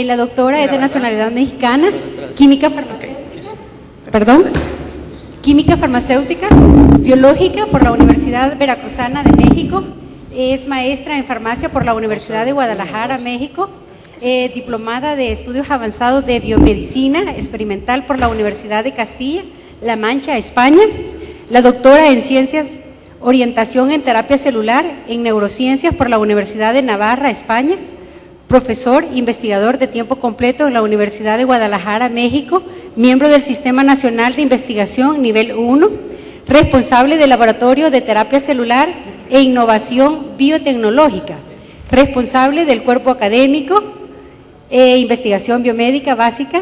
La doctora es de nacionalidad mexicana, química farmacéutica, biológica por la Universidad Veracruzana de México, es maestra en farmacia por la Universidad de Guadalajara, México, diplomada de estudios avanzados de biomedicina experimental por la Universidad de Castilla-La Mancha, España, la doctora en ciencias, orientación en terapia celular en neurociencias por la Universidad de Navarra, España, profesor, investigador de tiempo completo en la Universidad de Guadalajara, México, miembro del Sistema Nacional de Investigación Nivel 1, responsable del Laboratorio de Terapia Celular e Innovación Biotecnológica, responsable del Cuerpo Académico e Investigación Biomédica Básica,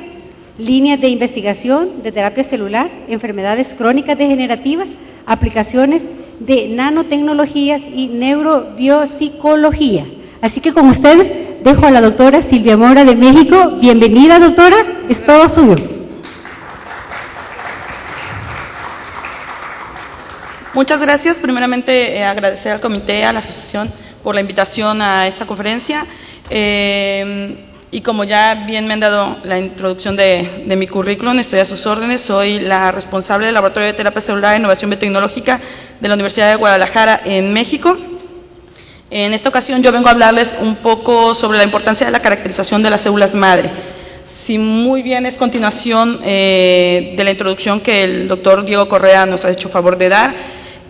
líneas de investigación de terapia celular, enfermedades crónicas degenerativas, aplicaciones de nanotecnologías y neurobiopsicología. Así que con ustedes dejo a la doctora Silvia Mora de México. Bienvenida, doctora, es todo suyo. Muchas gracias. Primeramente, agradecer al comité, a la asociación por la invitación a esta conferencia. Y como ya bien me han dado la introducción de mi currículum, estoy a sus órdenes. Soy la responsable del Laboratorio de Terapia Celular e Innovación Biotecnológica de la Universidad de Guadalajara en México. En esta ocasión yo vengo a hablarles un poco sobre la importancia de la caracterización de las células madre. Si muy bien es continuación de la introducción que el doctor Diego Correa nos ha hecho favor de dar,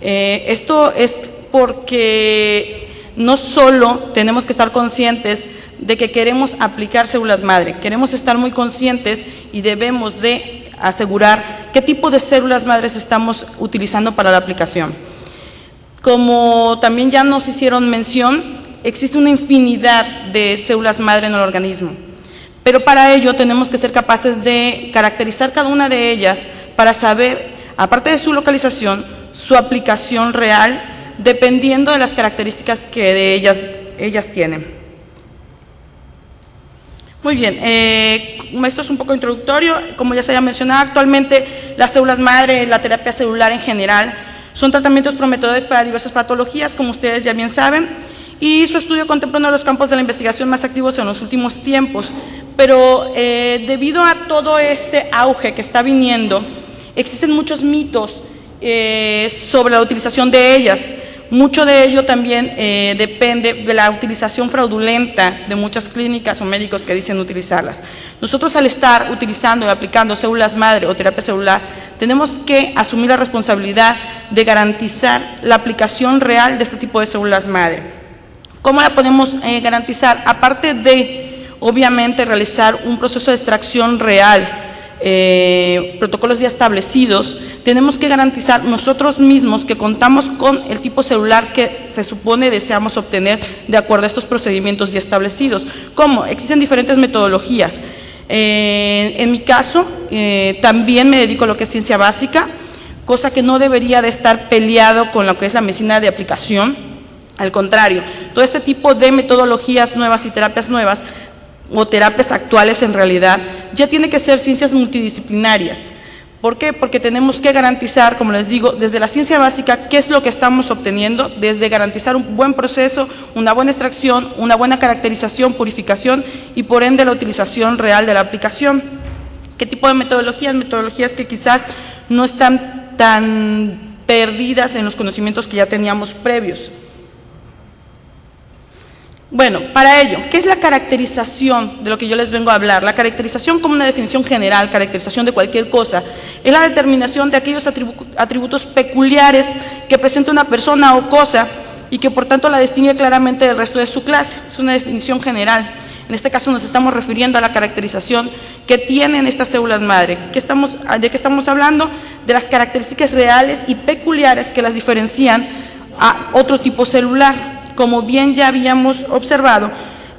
esto es porque no solo tenemos que estar conscientes de que queremos aplicar células madre, queremos estar muy conscientes y debemos de asegurar qué tipo de células madres estamos utilizando para la aplicación. Como también ya nos hicieron mención, existe una infinidad de células madre en el organismo, pero para ello tenemos que ser capaces de caracterizar cada una de ellas para saber, aparte de su localización, su aplicación real, dependiendo de las características que de ellas tienen. Muy bien, esto es un poco introductorio. Como ya se había mencionado, actualmente las células madre, la terapia celular en general, son tratamientos prometedores para diversas patologías, como ustedes ya bien saben, y su estudio contempla uno de los campos de la investigación más activos en los últimos tiempos. Pero debido a todo este auge que está viniendo, existen muchos mitos sobre la utilización de ellas. Mucho de ello también depende de la utilización fraudulenta de muchas clínicas o médicos que dicen utilizarlas. Nosotros, al estar utilizando y aplicando células madre o terapia celular, tenemos que asumir la responsabilidad de garantizar la aplicación real de este tipo de células madre. ¿Cómo la podemos garantizar? Aparte de, obviamente, realizar un proceso de extracción real, protocolos ya establecidos, tenemos que garantizar nosotros mismos que contamos con el tipo celular que se supone deseamos obtener de acuerdo a estos procedimientos ya establecidos. ¿Cómo? Existen diferentes metodologías. En mi caso, también me dedico a lo que es ciencia básica, cosa que no debería de estar peleado con lo que es la medicina de aplicación. Al contrario, todo este tipo de metodologías nuevas y terapias nuevas, o terapias actuales en realidad, ya tiene que ser ciencias multidisciplinarias. ¿Por qué? Porque tenemos que garantizar, como les digo, desde la ciencia básica, qué es lo que estamos obteniendo, desde garantizar un buen proceso, una buena extracción, una buena caracterización, purificación y por ende la utilización real de la aplicación. ¿Qué tipo de metodologías? Metodologías que quizás no están tan perdidas en los conocimientos que ya teníamos previos. Bueno, para ello, ¿qué es la caracterización de lo que yo les vengo a hablar? La caracterización, como una definición general, caracterización de cualquier cosa, es la determinación de aquellos atributos peculiares que presenta una persona o cosa y que por tanto la distingue claramente del resto de su clase. Es una definición general. En este caso nos estamos refiriendo a la caracterización que tienen estas células madre. ¿De qué estamos hablando? De las características reales y peculiares que las diferencian a otro tipo celular. Como bien ya habíamos observado,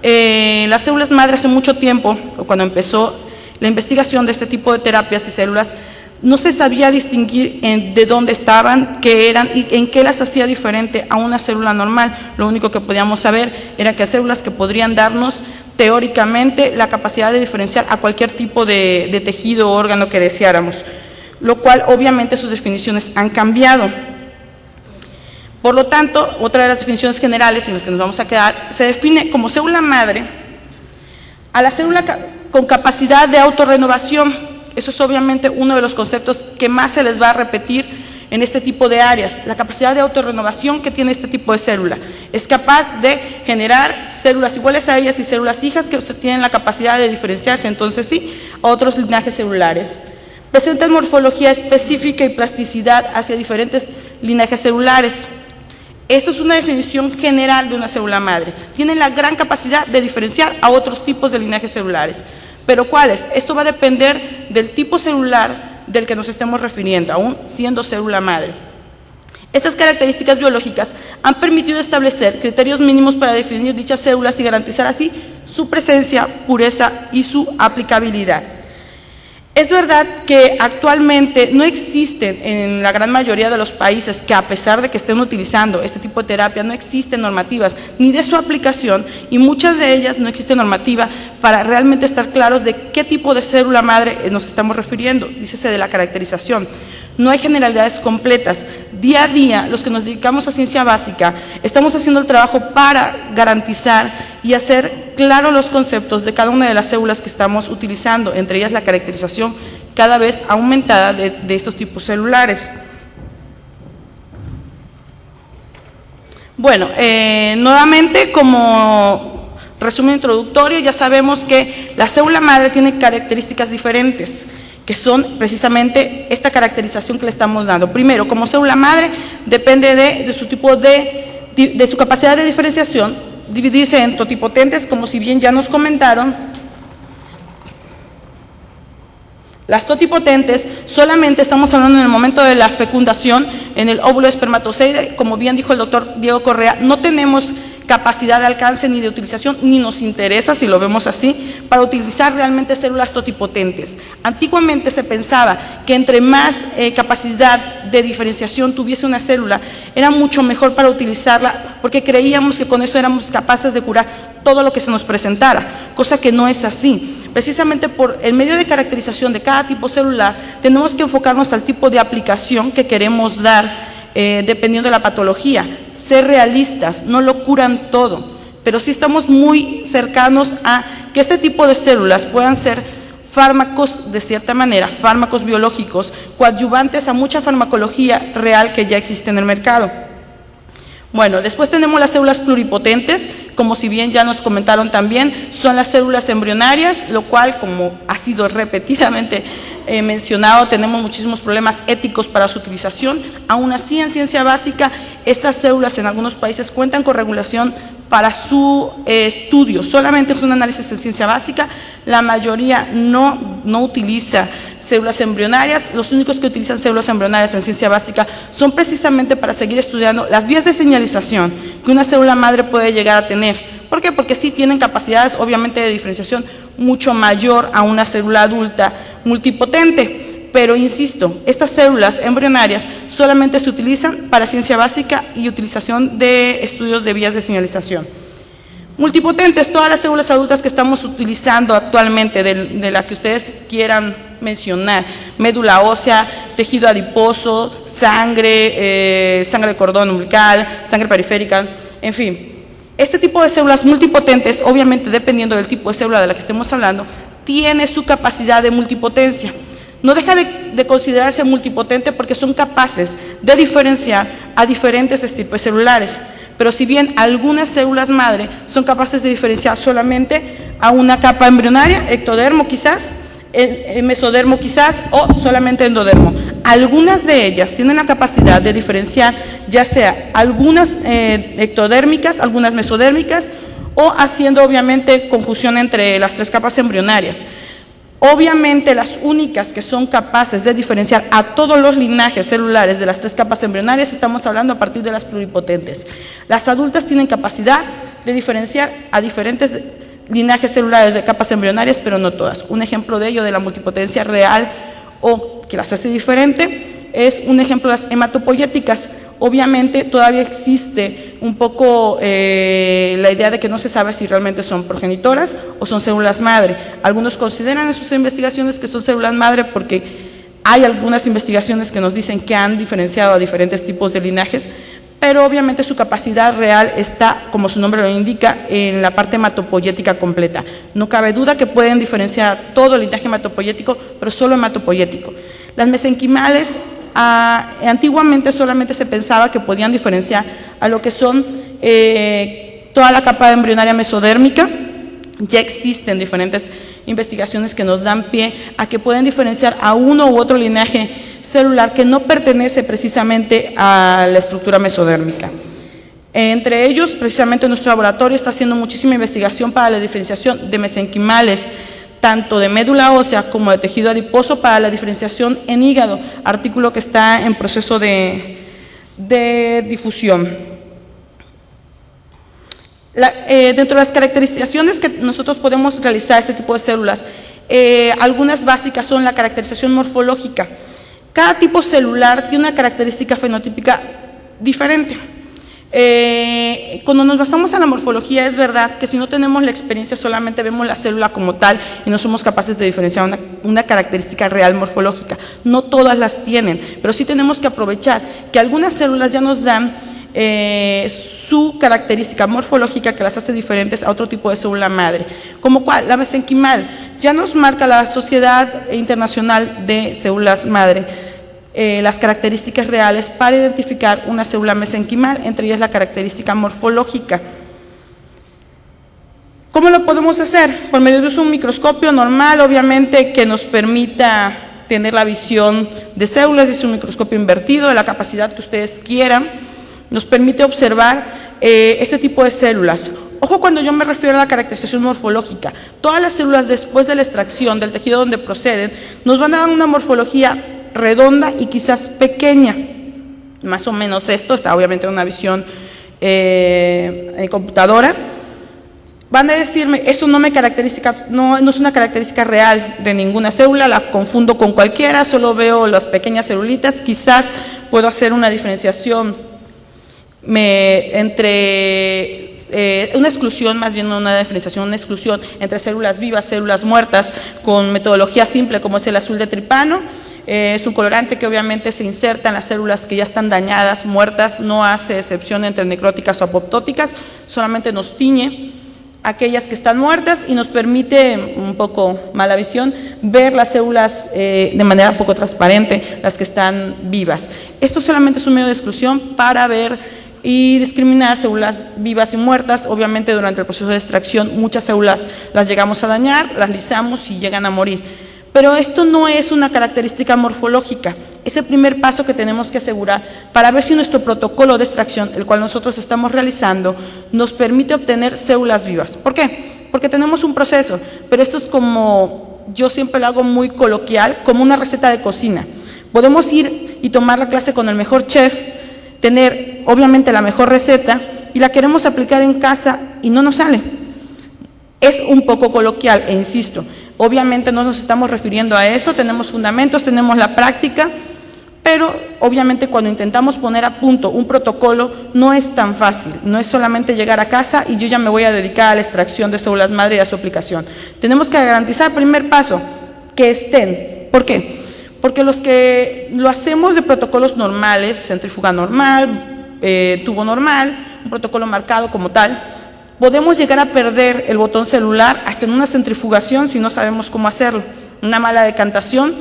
las células madre hace mucho tiempo, o cuando empezó la investigación de este tipo de terapias y células, no se sabía distinguir de dónde estaban, qué eran y en qué las hacía diferente a una célula normal. Lo único que podíamos saber era que hay células que podrían darnos teóricamente la capacidad de diferenciar a cualquier tipo de tejido o órgano que deseáramos, lo cual obviamente sus definiciones han cambiado. Por lo tanto, otra de las definiciones generales en las que nos vamos a quedar, se define como célula madre A la célula con capacidad de autorrenovación, eso es obviamente uno de los conceptos que más se les va a repetir en este tipo de áreas. La capacidad de autorrenovación que tiene este tipo de célula. Es capaz de generar células iguales a ellas y células hijas que tienen la capacidad de diferenciarse, entonces sí, a otros linajes celulares. Presentan morfología específica y plasticidad hacia diferentes linajes celulares. Esto es una definición general de una célula madre. Tienen la gran capacidad de diferenciar a otros tipos de linajes celulares. ¿Pero cuáles? Esto va a depender del tipo celular del que nos estemos refiriendo, aún siendo célula madre. Estas características biológicas han permitido establecer criterios mínimos para definir dichas células y garantizar así su presencia, pureza y su aplicabilidad. Es verdad que actualmente no existen en la gran mayoría de los países que, a pesar de que estén utilizando este tipo de terapia, no existen normativas ni de su aplicación, y muchas de ellas no existe normativa para realmente estar claros de qué tipo de célula madre nos estamos refiriendo. Dícese de la caracterización. No hay generalidades completas. Día a día, los que nos dedicamos a ciencia básica, estamos haciendo el trabajo para garantizar y hacer claros los conceptos de cada una de las células que estamos utilizando, entre ellas la caracterización cada vez aumentada de estos tipos celulares. Bueno, nuevamente, como resumen introductorio, ya sabemos que la célula madre tiene características diferentes, que son precisamente esta caracterización que le estamos dando. Primero, como célula madre, depende de su tipo de su capacidad de diferenciación, dividirse en totipotentes, como si bien ya nos comentaron. Las totipotentes solamente estamos hablando en el momento de la fecundación, en el óvulo espermatozoide. Como bien dijo el doctor Diego Correa, no tenemos capacidad de alcance ni de utilización, ni nos interesa, si lo vemos así, para utilizar realmente células totipotentes. Antiguamente se pensaba que entre más capacidad de diferenciación tuviese una célula, era mucho mejor para utilizarla, porque creíamos que con eso éramos capaces de curar todo lo que se nos presentara, cosa que no es así. Precisamente por el medio de caracterización de cada tipo celular, tenemos que enfocarnos al tipo de aplicación que queremos dar, dependiendo de la patología. Ser realistas, no lo curan todo, pero sí estamos muy cercanos a que este tipo de células puedan ser fármacos, de cierta manera, fármacos biológicos, coadyuvantes a mucha farmacología real que ya existe en el mercado. Bueno, después tenemos las células pluripotentes, como si bien ya nos comentaron también, son las células embrionarias, lo cual, como ha sido repetidamente mencionado, tenemos muchísimos problemas éticos para su utilización. Aún así, en ciencia básica, estas células en algunos países cuentan con regulación para su estudio. Solamente es un análisis en ciencia básica, la mayoría no utiliza células embrionarias. Los únicos que utilizan células embrionarias en ciencia básica son precisamente para seguir estudiando las vías de señalización que una célula madre puede llegar a tener. ¿Por qué? Porque sí tienen capacidades, obviamente, de diferenciación mucho mayor a una célula adulta multipotente. Pero insisto, estas células embrionarias solamente se utilizan para ciencia básica y utilización de estudios de vías de señalización. Multipotentes, todas las células adultas que estamos utilizando actualmente, de la que ustedes quieran mencionar: médula ósea, tejido adiposo, sangre, sangre de cordón umbilical, sangre periférica, en fin. Este tipo de células multipotentes, obviamente dependiendo del tipo de célula de la que estemos hablando, tiene su capacidad de multipotencia. No deja de considerarse multipotente porque son capaces de diferenciar a diferentes tipos celulares. Pero si bien algunas células madre son capaces de diferenciar solamente a una capa embrionaria, ectodermo quizás, mesodermo quizás, o solamente endodermo, algunas de ellas tienen la capacidad de diferenciar ya sea algunas ectodérmicas, algunas mesodérmicas, o haciendo obviamente confusión entre las tres capas embrionarias. Obviamente las únicas que son capaces de diferenciar a todos los linajes celulares de las tres capas embrionarias, estamos hablando a partir de las pluripotentes. Las adultas tienen capacidad de diferenciar a diferentes linajes celulares de capas embrionarias, pero no todas. Un ejemplo de ello, de la multipotencia real o que las hace diferente, es un ejemplo de las hematopoyéticas. Obviamente todavía existe un poco la idea de que no se sabe si realmente son progenitoras o son células madre. Algunos consideran en sus investigaciones que son células madre porque hay algunas investigaciones que nos dicen que han diferenciado a diferentes tipos de linajes, pero obviamente su capacidad real está, como su nombre lo indica, en la parte hematopoyética completa. No cabe duda que pueden diferenciar todo el linaje hematopoyético, pero solo hematopoyético. Las mesenquimales, antiguamente solamente se pensaba que podían diferenciar a lo que son toda la capa embrionaria mesodérmica. Ya existen diferentes investigaciones que nos dan pie a que pueden diferenciar a uno u otro linaje celular que no pertenece precisamente a la estructura mesodérmica. Entre ellos, precisamente nuestro laboratorio está haciendo muchísima investigación para la diferenciación de mesenquimales, tanto de médula ósea como de tejido adiposo, para la diferenciación en hígado, artículo que está en proceso de difusión. Dentro de las caracterizaciones que nosotros podemos realizar este tipo de células, algunas básicas son la caracterización morfológica. Cada tipo celular tiene una característica fenotípica diferente. Cuando nos basamos en la morfología, es verdad que si no tenemos la experiencia, solamente vemos la célula como tal y no somos capaces de diferenciar una característica real morfológica. No todas las tienen, pero sí tenemos que aprovechar que algunas células ya nos dan su característica morfológica que las hace diferentes a otro tipo de célula madre, como cual la mesenquimal ya nos marca la Sociedad Internacional de Células Madre las características reales para identificar una célula mesenquimal, entre ellas la característica morfológica. ¿Cómo lo podemos hacer? Por medio de un microscopio normal, obviamente, que nos permita tener la visión de células. Es un microscopio invertido de la capacidad que ustedes quieran. Nos permite observar este tipo de células. Ojo cuando yo me refiero a la caracterización morfológica. Todas las células después de la extracción del tejido donde proceden nos van a dar una morfología redonda y quizás pequeña. Más o menos esto está obviamente en una visión en computadora. Van a decirme, eso no es una característica real de ninguna célula, la confundo con cualquiera, solo veo las pequeñas celulitas, quizás puedo hacer una diferenciación entre una exclusión, más bien no una diferenciación, una exclusión entre células vivas, células muertas, con metodología simple como es el azul de tripano. Es un colorante que obviamente se inserta en las células que ya están dañadas, muertas, no hace excepción entre necróticas o apoptóticas, solamente nos tiñe aquellas que están muertas y nos permite, un poco mala visión, ver las células de manera poco transparente, las que están vivas. Esto solamente es un medio de exclusión para ver y discriminar células vivas y muertas. Obviamente durante el proceso de extracción muchas células las llegamos a dañar, las lisamos y llegan a morir. Pero esto no es una característica morfológica, es el primer paso que tenemos que asegurar para ver si nuestro protocolo de extracción, el cual nosotros estamos realizando, nos permite obtener células vivas. ¿Por qué? Porque tenemos un proceso, pero esto es como, yo siempre lo hago muy coloquial, como una receta de cocina. Podemos ir y tomar la clase con el mejor chef, tener obviamente la mejor receta y la queremos aplicar en casa y no nos sale. Es un poco coloquial e insisto, obviamente no nos estamos refiriendo a eso, tenemos fundamentos, tenemos la práctica, pero obviamente cuando intentamos poner a punto un protocolo no es tan fácil, no es solamente llegar a casa y yo ya me voy a dedicar a la extracción de células madre y a su aplicación. Tenemos que garantizar, primer paso, que estén. ¿Por qué? Porque los que lo hacemos de protocolos normales, centrífuga normal, tubo normal, un protocolo marcado como tal, podemos llegar a perder el botón celular hasta en una centrifugación si no sabemos cómo hacerlo. Una mala decantación,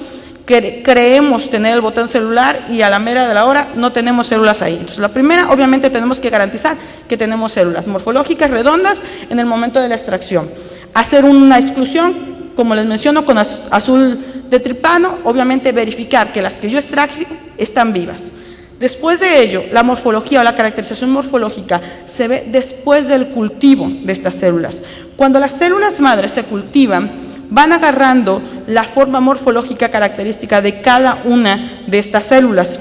creemos tener el botón celular y a la mera de la hora no tenemos células ahí. Entonces, la primera, obviamente tenemos que garantizar que tenemos células morfológicas redondas en el momento de la extracción. Hacer una exclusión, como les menciono, con azul de tripano, obviamente verificar que las que yo extraje están vivas. Después de ello, la morfología o la caracterización morfológica se ve después del cultivo de estas células. Cuando las células madres se cultivan, van agarrando la forma morfológica característica de cada una de estas células.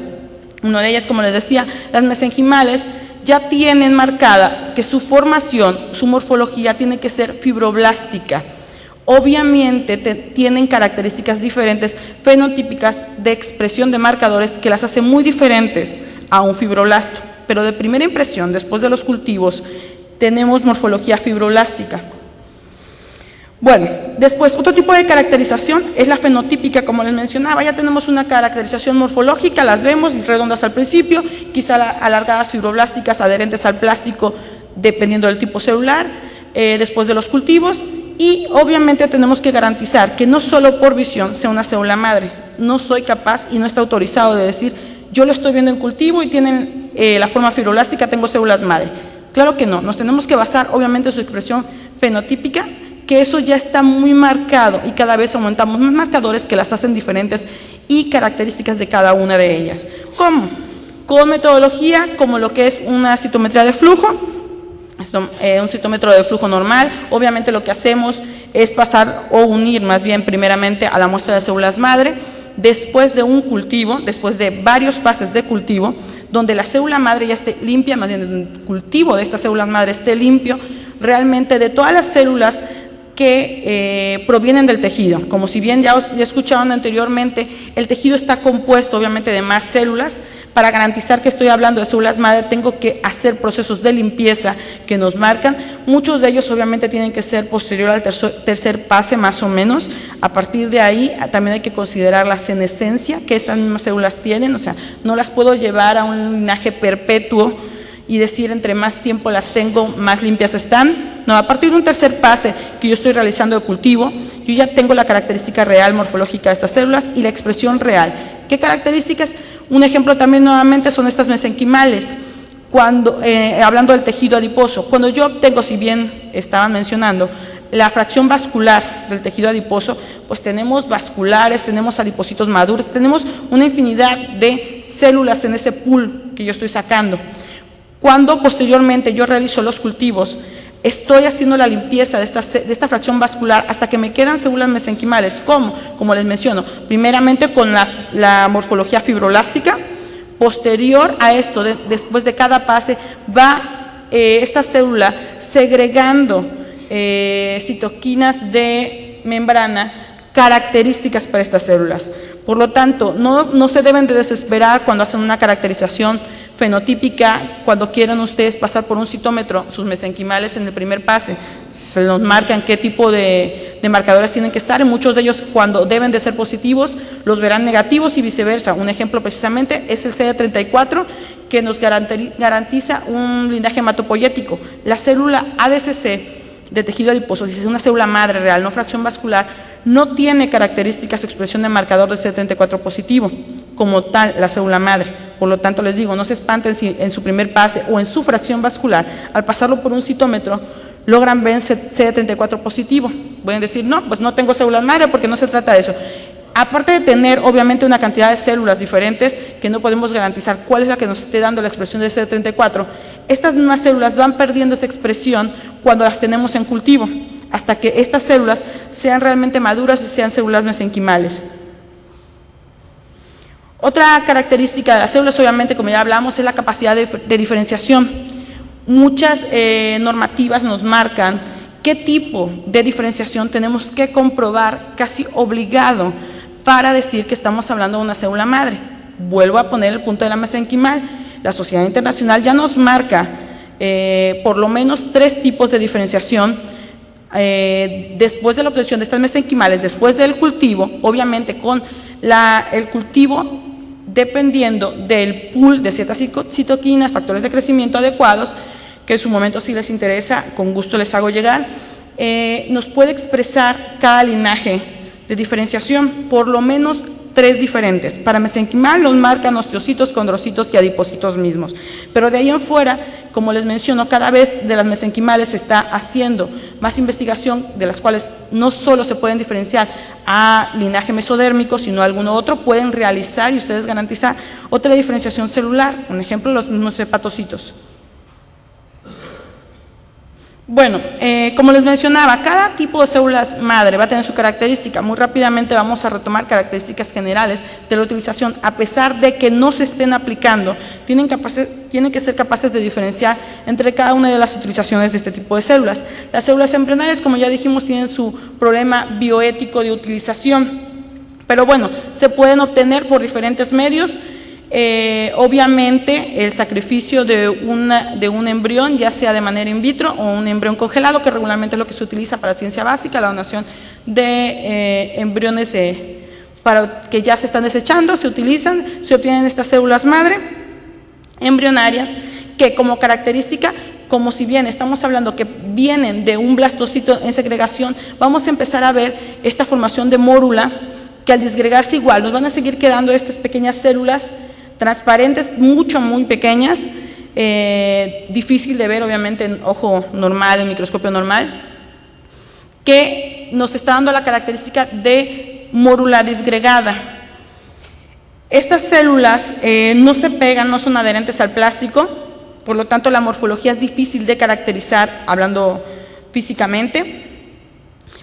Una de ellas, como les decía, las mesenquimales ya tienen marcada que su formación, su morfología tiene que ser fibroblástica. Obviamente tienen características diferentes, fenotípicas de expresión de marcadores que las hace muy diferentes a un fibroblasto. Pero de primera impresión, después de los cultivos, tenemos morfología fibroblástica. Bueno, después, otro tipo de caracterización es la fenotípica, como les mencionaba. Ya tenemos una caracterización morfológica, las vemos redondas al principio, quizá alargadas fibroblásticas adherentes al plástico, dependiendo del tipo celular, después de los cultivos. Y obviamente tenemos que garantizar que no solo por visión sea una célula madre. No soy capaz y no está autorizado de decir, yo lo estoy viendo en cultivo y tienen la forma fibroblástica, tengo células madre. Claro que no, nos tenemos que basar obviamente en su expresión fenotípica, que eso ya está muy marcado y cada vez aumentamos más marcadores que las hacen diferentes y características de cada una de ellas. ¿Cómo? Con metodología como lo que es una citometría de flujo, un citómetro de flujo normal. Obviamente lo que hacemos es pasar o unir más bien primeramente a la muestra de células madre, después de un cultivo, después de varios pases de cultivo, donde la célula madre ya esté limpia, más bien el cultivo de esta célula madre esté limpio, realmente de todas las células que provienen del tejido. Como si bien ya escucharon anteriormente, el tejido está compuesto obviamente de más células. Para garantizar que estoy hablando de células madre, tengo que hacer procesos de limpieza que nos marcan. Muchos de ellos obviamente tienen que ser posterior al tercer pase más o menos. A partir de ahí también hay que considerar la senescencia que estas mismas células tienen, o sea, no las puedo llevar a un linaje perpetuo y decir entre más tiempo las tengo, más limpias están. No, a partir de un tercer pase que yo estoy realizando de cultivo, yo ya tengo la característica real morfológica de estas células y la expresión real. ¿Qué características? Un ejemplo también nuevamente son estas mesenquimales, cuando, hablando del tejido adiposo. Cuando yo obtengo, si bien estaban mencionando, la fracción vascular del tejido adiposo, pues tenemos vasculares, tenemos adipocitos maduros, tenemos una infinidad de células en ese pool que yo estoy sacando. Cuando posteriormente yo realizo los cultivos, estoy haciendo la limpieza de esta fracción vascular hasta que me quedan células mesenquimales. ¿Cómo? Como les menciono, primeramente con la morfología fibroblástica. Posterior a esto, después de cada pase, va esta célula segregando citoquinas de membrana características para estas células. Por lo tanto, no se deben de desesperar cuando hacen una caracterización fenotípica, cuando quieran ustedes pasar por un citómetro, sus mesenquimales en el primer pase, se nos marcan qué tipo de marcadores tienen que estar, y muchos de ellos cuando deben de ser positivos, los verán negativos y viceversa. Un ejemplo precisamente es el CD34, que nos garantiza un blindaje hematopoyético. La célula ADCC de tejido adiposo, si es una célula madre real, no fracción vascular, no tiene características o expresión de marcador de CD34 positivo, como tal la célula madre. Por lo tanto, les digo, no se espanten si en su primer pase o en su fracción vascular, al pasarlo por un citómetro, logran ver CD34 positivo. Pueden decir, no, pues no tengo células madre porque no se trata de eso. Aparte de tener, obviamente, una cantidad de células diferentes que no podemos garantizar cuál es la que nos esté dando la expresión de CD34, estas mismas células van perdiendo esa expresión cuando las tenemos en cultivo, hasta que estas células sean realmente maduras y sean células mesenquimales. Otra característica de las células, obviamente, como ya hablamos, es la capacidad de diferenciación. Muchas normativas nos marcan qué tipo de diferenciación tenemos que comprobar casi obligado para decir que estamos hablando de una célula madre. Vuelvo a poner el punto de la mesenquimal. La Sociedad Internacional ya nos marca por lo menos 3 tipos de diferenciación después de la obtención de estas mesenquimales, después del cultivo, obviamente con el cultivo dependiendo del pool de ciertas citoquinas, factores de crecimiento adecuados, que en su momento si les interesa, con gusto les hago llegar, nos puede expresar cada linaje de diferenciación, por lo menos 3 diferentes. Para mesenquimal nos marcan osteocitos, condrocitos y adipocitos mismos. Pero de ahí en fuera, como les menciono, cada vez de las mesenquimales se está haciendo más investigación, de las cuales no solo se pueden diferenciar a linaje mesodérmico, sino alguno otro, pueden realizar y ustedes garantizar otra diferenciación celular. Un ejemplo, los mismos hepatocitos. Bueno, como les mencionaba, cada tipo de células madre va a tener su característica. Muy rápidamente vamos a retomar características generales de la utilización. A pesar de que no se estén aplicando, tienen que ser capaces de diferenciar entre cada una de las utilizaciones de este tipo de células. Las células embrionarias, como ya dijimos, tienen su problema bioético de utilización, pero bueno, se pueden obtener por diferentes medios. Obviamente el sacrificio de un embrión, ya sea de manera in vitro o un embrión congelado, que regularmente es lo que se utiliza para ciencia básica, la donación de embriones que ya se están desechando, se obtienen estas células madre embrionarias que como característica, como si bien estamos hablando que vienen de un blastocito en segregación, vamos a empezar a ver esta formación de mórula que al disgregarse igual nos van a seguir quedando estas pequeñas células transparentes, muy pequeñas, difícil de ver obviamente en ojo normal, en microscopio normal, que nos está dando la característica de mórula disgregada. Estas células no se pegan, no son adherentes al plástico, por lo tanto la morfología es difícil de caracterizar hablando físicamente,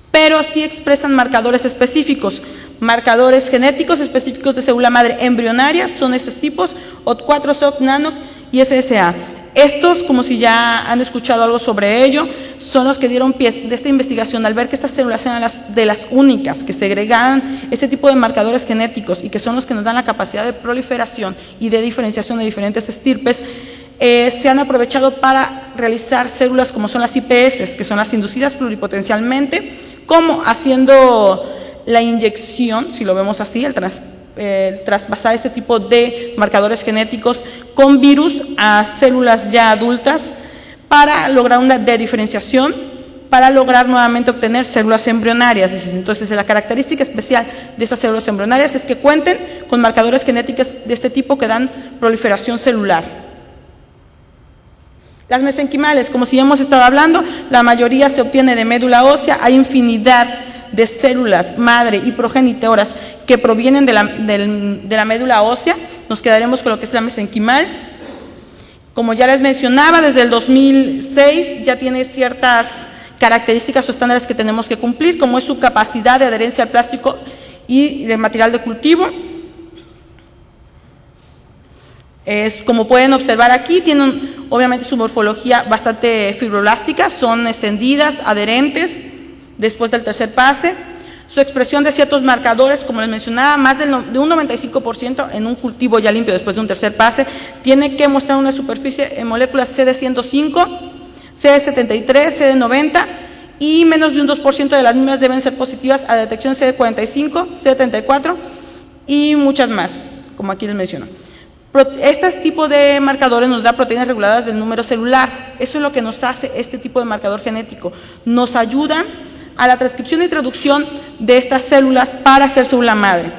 pero sí expresan marcadores específicos, marcadores genéticos específicos de célula madre embrionaria, son estos tipos, OT4, SOC, NANOC y SSA. Estos, como si ya han escuchado algo sobre ello, son los que dieron pie de esta investigación al ver que estas células eran de las únicas que segregaban este tipo de marcadores genéticos y que son los que nos dan la capacidad de proliferación y de diferenciación de diferentes estirpes. Se han aprovechado para realizar células como son las IPS, que son las inducidas pluripotencialmente, como haciendo la inyección, si lo vemos así, el traspasar este tipo de marcadores genéticos con virus a células ya adultas para lograr una diferenciación, para lograr nuevamente obtener células embrionarias. Entonces, la característica especial de estas células embrionarias es que cuenten con marcadores genéticos de este tipo que dan proliferación celular. Las mesenquimales, como si hemos estado hablando, la mayoría se obtiene de médula ósea, hay infinidad de células madre y progenitoras que provienen de la médula ósea. Nos quedaremos con lo que es la mesenquimal. Como ya les mencionaba, desde el 2006 ya tiene ciertas características o estándares que tenemos que cumplir, como es su capacidad de adherencia al plástico y de material de cultivo. Como pueden observar aquí, tienen obviamente su morfología bastante fibroblástica, son extendidas, adherentes después del tercer pase. Su expresión de ciertos marcadores, como les mencionaba, más de un 95% en un cultivo ya limpio después de un tercer pase, tiene que mostrar una superficie en moléculas CD105, CD73, CD90 y menos de un 2% de las mismas deben ser positivas a detección CD45, CD34 y muchas más, como aquí les menciono. Este tipo de marcadores nos da proteínas reguladoras del número celular. Eso es lo que nos hace este tipo de marcador genético. Nos ayudan a la transcripción y traducción de estas células para ser célula madre.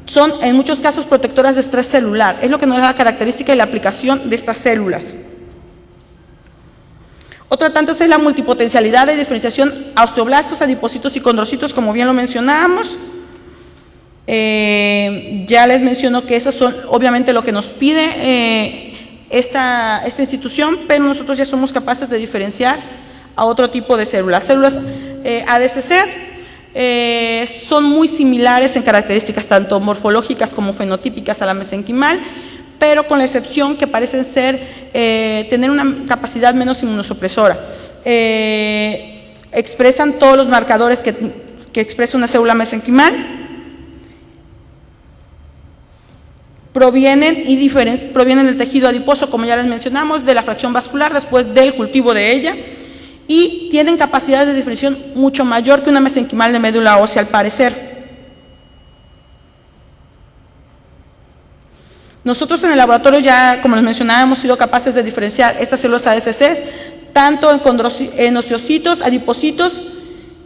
Son en muchos casos protectoras de estrés celular. Es lo que nos da la característica y la aplicación de estas células. Otra tanto es la multipotencialidad de diferenciación a osteoblastos, adipocitos y condrocitos, como bien lo mencionábamos. Ya les menciono que esas son obviamente lo que nos pide esta institución, pero nosotros ya somos capaces de diferenciar a otro tipo de células. Células ADCCs son muy similares en características tanto morfológicas como fenotípicas a la mesenquimal, pero con la excepción que parecen tener una capacidad menos inmunosupresora. Expresan todos los marcadores que expresa una célula mesenquimal. Provienen del tejido adiposo, como ya les mencionamos, de la fracción vascular después del cultivo de ella, y tienen capacidades de diferenciación mucho mayor que una mesenquimal de médula ósea al parecer. Nosotros en el laboratorio ya, como les mencionaba, hemos sido capaces de diferenciar estas células ADCCs tanto en osteocitos, adipocitos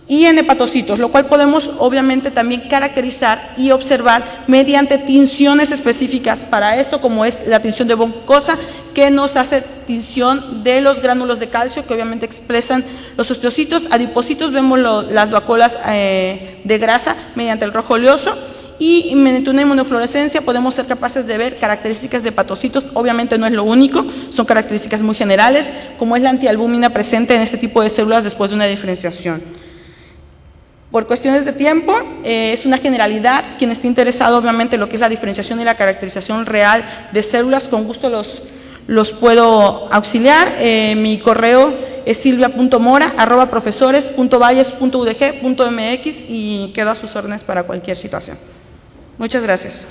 y en hepatocitos, lo cual podemos obviamente también caracterizar y observar mediante tinciones específicas para esto, como es la tinción de von Cosa, que nos hace tinción de los gránulos de calcio que obviamente expresan los osteocitos. Adipocitos vemos las vacuolas de grasa mediante el rojo oleoso, y mediante una inmunofluorescencia podemos ser capaces de ver características de hepatocitos. Obviamente no es lo único, son características muy generales, como es la antialbúmina presente en este tipo de células después de una diferenciación. Por cuestiones de tiempo, es una generalidad. Quien esté interesado obviamente en lo que es la diferenciación y la caracterización real de células, con gusto los puedo auxiliar. Mi correo es silvia.mora@profesores.valles.udg.mx y quedo a sus órdenes para cualquier situación. Muchas gracias.